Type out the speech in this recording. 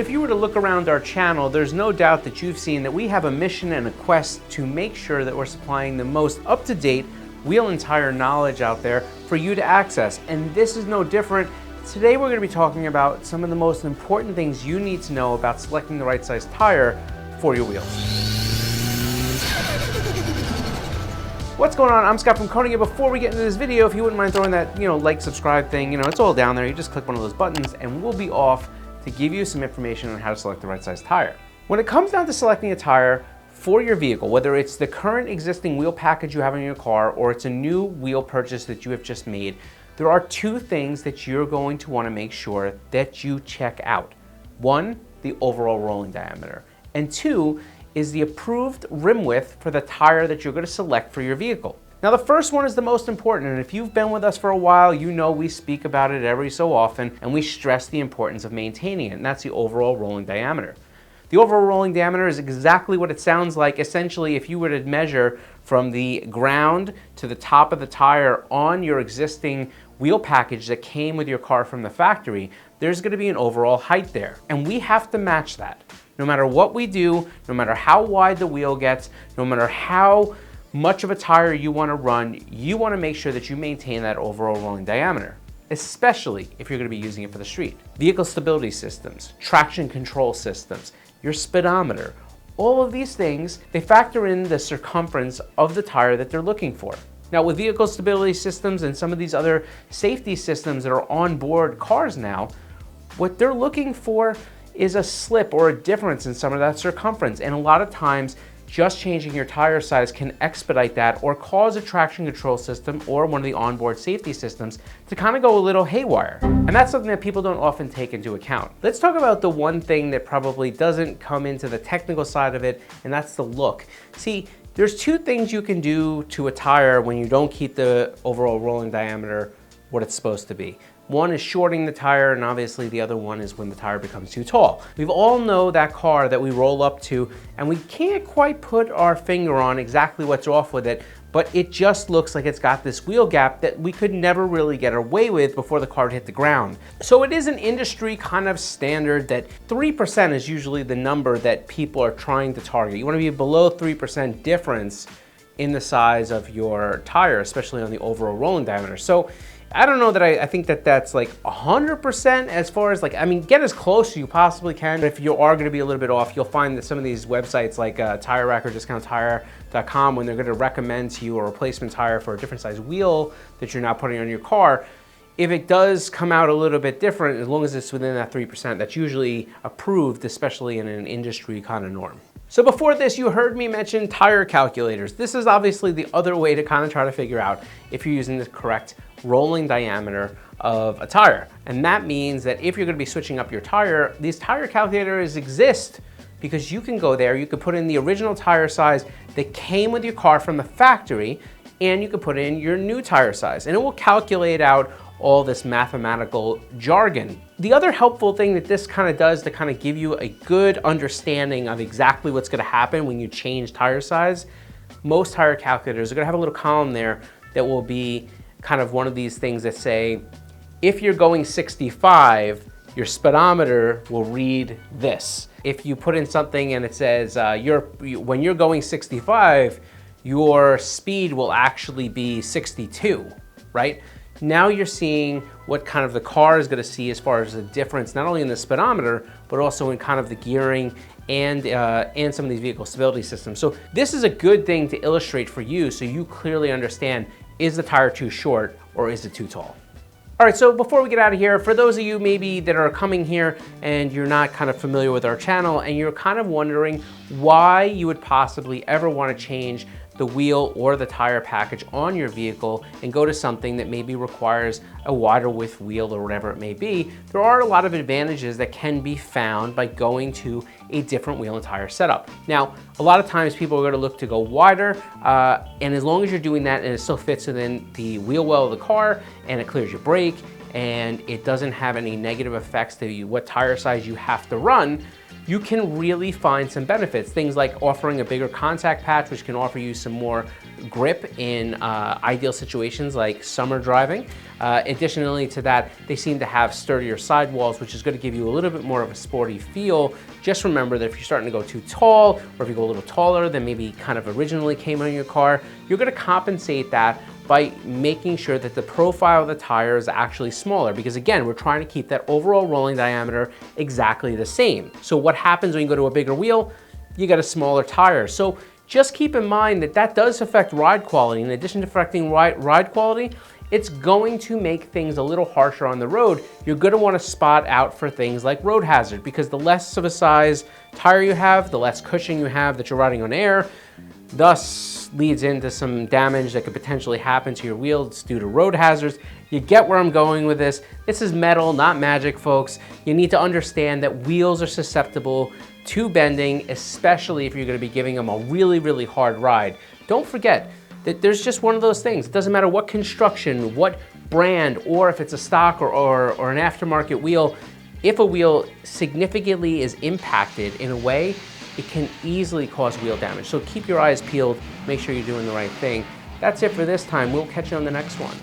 if you were to look around our channel, there's no doubt that you've seen that we have a mission and a quest to make sure that we're supplying the most up-to-date wheel and tire knowledge out there for you to access. And this is no different. Today we're going to be talking about some of the most important things you need to know about selecting the right size tire for your wheels. What's going on? I'm Scott from Koenig. Before we get into this video, if you wouldn't mind throwing that, like, subscribe thing, it's all down there. You just click one of those buttons and we'll be off to give you some information on how to select the right size tire. When it comes down to selecting a tire for your vehicle, whether it's the current existing wheel package you have in your car or it's a new wheel purchase that you have just made, there are two things that you're going to want to make sure that you check out. One, the overall rolling diameter, and two, is the approved rim width for the tire that you're going to select for your vehicle. Now, the first one is the most important, and if you've been with us for a while, you know we speak about it every so often, and we stress the importance of maintaining it, and that's the overall rolling diameter. The overall rolling diameter is exactly what it sounds like. Essentially, if you were to measure from the ground to the top of the tire on your existing wheel package that came with your car from the factory, there's going to be an overall height there, and we have to match that. No matter what we do, no matter how wide the wheel gets, no matter how much of a tire you want to run, you want to make sure that you maintain that overall rolling diameter, especially if you're going to be using it for the street. Vehicle stability systems, traction control systems, your speedometer, all of these things, they factor in the circumference of the tire that they're looking for. Now, with vehicle stability systems and some of these other safety systems that are on board cars now, what they're looking for is a slip or a difference in some of that circumference. And a lot of times, just changing your tire size can expedite that or cause a traction control system or one of the onboard safety systems to kind of go a little haywire. And that's something that people don't often take into account. Let's talk about the one thing that probably doesn't come into the technical side of it, and that's the look. See, there's two things you can do to a tire when you don't keep the overall rolling diameter what it's supposed to be. One is shorting the tire, and obviously the other one is when the tire becomes too tall. We've all know that car that we roll up to and we can't quite put our finger on exactly what's off with it, but it just looks like it's got this wheel gap that we could never really get away with before the car hit the ground. So it is an industry kind of standard that 3% is usually the number that people are trying to target. You want to be below 3% difference in the size of your tire, especially on the overall rolling diameter. So I don't know that I think that that's like 100% as far as get as close as you possibly can. If you are gonna be a little bit off, you'll find that some of these websites like Tire Rack or DiscountTire.com, when they're gonna recommend to you a replacement tire for a different size wheel that you're now putting on your car, if it does come out a little bit different, as long as it's within that 3%, that's usually approved, especially in an industry kind of norm. So before this, you heard me mention tire calculators. This is obviously the other way to kind of try to figure out if you're using the correct rolling diameter of a tire. And that means that if you're going to be switching up your tire, these tire calculators exist because you can go there, you could put in the original tire size that came with your car from the factory, and you could put in your new tire size, and it will calculate out all this mathematical jargon. The other helpful thing that this kind of does to kind of give you a good understanding of exactly what's going to happen when you change tire size, most tire calculators are going to have a little column there that will be kind of one of these things that say, if you're going 65, your speedometer will read this. If you put in something and it says, when you're going 65, your speed will actually be 62, right? Now you're seeing what kind of the car is going to see as far as the difference, not only in the speedometer, but also in kind of the gearing and some of these vehicle stability systems. So this is a good thing to illustrate for you so you clearly understand, is the tire too short or is it too tall? All right, so before we get out of here, for those of you maybe that are coming here and you're not kind of familiar with our channel and you're kind of wondering why you would possibly ever want to change the wheel or the tire package on your vehicle and go to something that maybe requires a wider width wheel or whatever it may be, there are a lot of advantages that can be found by going to a different wheel and tire setup. Now, a lot of times people are going to look to go wider, and as long as you're doing that and it still fits within the wheel well of the car and it clears your brake and it doesn't have any negative effects to what tire size you have to run, you can really find some benefits. Things like offering a bigger contact patch, which can offer you some more grip in ideal situations like summer driving. Additionally to that, they seem to have sturdier sidewalls, which is going to give you a little bit more of a sporty feel. Just remember that if you're starting to go too tall, or if you go a little taller than maybe kind of originally came on your car, you're going to compensate that by making sure that the profile of the tire is actually smaller, because again, we're trying to keep that overall rolling diameter exactly the same. So what happens when you go to a bigger wheel? You get a smaller tire. So just keep in mind that that does affect ride quality. In addition to affecting ride quality, it's going to make things a little harsher on the road. You're going to want to spot out for things like road hazard, because the less of a size tire you have, the less cushion you have that you're riding on air, thus leads into some damage that could potentially happen to your wheels due to road hazards. You get where I'm going with this. This is metal, not magic, folks. You need to understand that wheels are susceptible to bending, especially if you're going to be giving them a really, really hard ride. Don't forget that there's just one of those things. It doesn't matter what construction, what brand, or if it's a stock or an aftermarket wheel. If a wheel significantly is impacted in a way, it can easily cause wheel damage. So keep your eyes peeled, make sure you're doing the right thing. That's it for this time. We'll catch you on the next one.